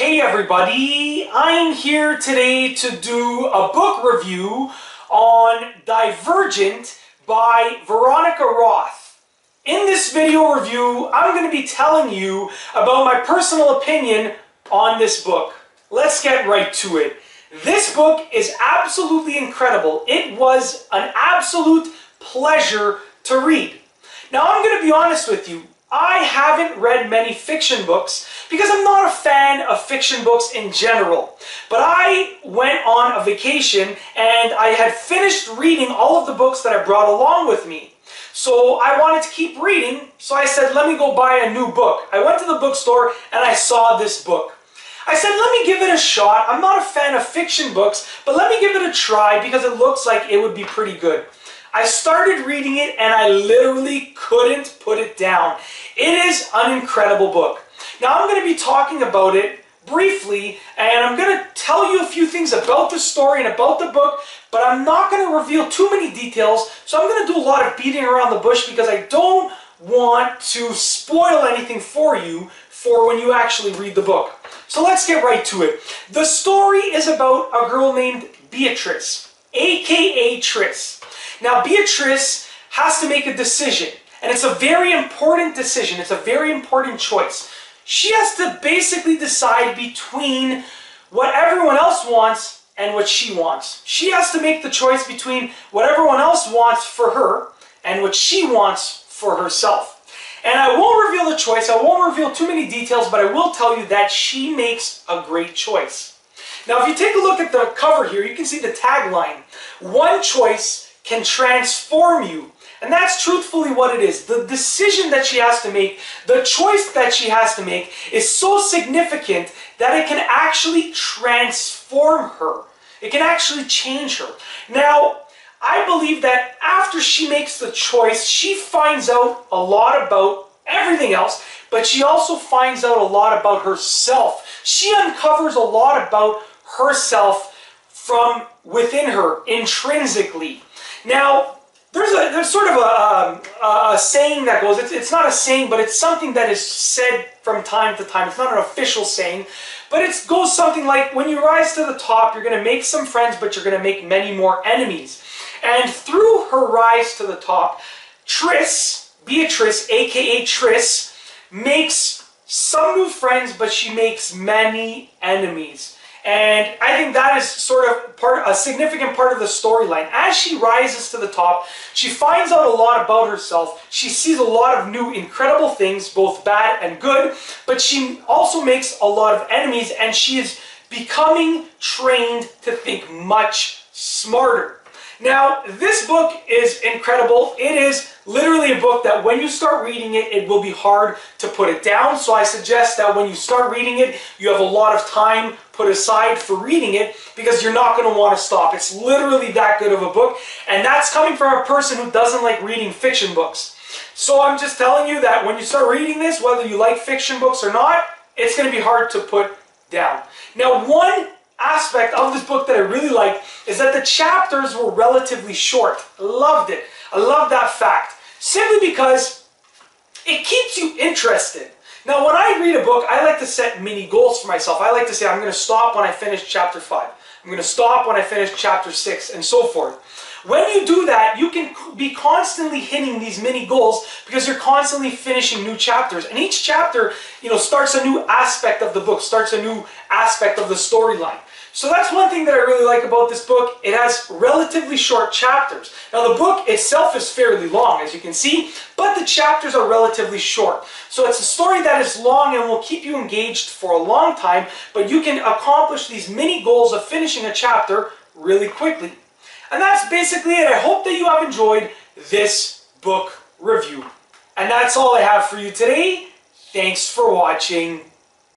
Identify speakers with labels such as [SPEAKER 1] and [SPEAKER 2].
[SPEAKER 1] Hey everybody, I'm here today to do a book review on Divergent by Veronica Roth. In this video review, I'm going to be telling you about my personal opinion on this book. Let's get right to it. This book is absolutely incredible. It was an absolute pleasure to read. Now I'm going to be honest with you. I haven't read many fiction books because I'm not a fan of fiction books in general. But I went on a vacation and I had finished reading all of the books that I brought along with me. So I wanted to keep reading, so I said, let me go buy a new book. I went to the bookstore and I saw this book. I said, let me give it a shot. I'm not a fan of fiction books, but let me give it a try because it looks like it would be pretty good. I started reading it and I literally couldn't put it down. It is an incredible book. Now I'm going to be talking about it briefly and I'm going to tell you a few things about the story and about the book, but I'm not going to reveal too many details, so I'm going to do a lot of beating around the bush because I don't want to spoil anything for you for when you actually read the book. So let's get right to it. The story is about a girl named Beatrice, aka Triss. Now, Beatrice has to make a decision, and it's a very important decision. It's a very important choice. She has to basically decide between what everyone else wants and what she wants. She has to make the choice between what everyone else wants for her and what she wants for herself. And I won't reveal the choice. I won't reveal too many details, but I will tell you that she makes a great choice. Now, if you take a look at the cover here, you can see the tagline, "One choice can transform you." And that's truthfully what it is. The decision that she has to make, the choice that she has to make is so significant that it can actually transform her. It can actually change her. Now, I believe that after she makes the choice, she finds out a lot about everything else, but she also finds out a lot about herself. She uncovers a lot about herself from within her, intrinsically. Now, there's sort of a saying that goes, it's not a saying, but it's something that is said from time to time. It's not an official saying, but it goes something like, when you rise to the top, you're going to make some friends, but you're going to make many more enemies. And through her rise to the top, Beatrice, aka Triss, makes some new friends, but she makes many enemies. And I think that is sort of a significant part of the storyline. As she rises to the top, she finds out a lot about herself. She sees a lot of new incredible things, both bad and good, but she also makes a lot of enemies, and she is becoming trained to think much smarter. Now, this book is incredible. It is literally a book that when you start reading it, it will be hard to put it down. So I suggest that when you start reading it, you have a lot of time put aside for reading it because you're not going to want to stop. It's literally that good of a book. And that's coming from a person who doesn't like reading fiction books. So I'm just telling you that when you start reading this, whether you like fiction books or not, it's going to be hard to put down. Now, one aspect of this book that I really like is that the chapters were relatively short. I loved it. I love that fact. Simply because it keeps you interested. Now, when I read a book, I like to set mini goals for myself. I like to say, I'm going to stop when I finish chapter 5. I'm going to stop when I finish chapter 6, and so forth. When you do that, you can be constantly hitting these mini goals because you're constantly finishing new chapters. And each chapter, starts a new aspect of the book, starts a new aspect of the storyline. So that's one thing that I really like about this book. It has relatively short chapters. Now, the book itself is fairly long, as you can see, but the chapters are relatively short. So it's a story that is long and will keep you engaged for a long time, but you can accomplish these mini goals of finishing a chapter really quickly. And that's basically it. I hope that you have enjoyed this book review. And that's all I have for you today. Thanks for watching.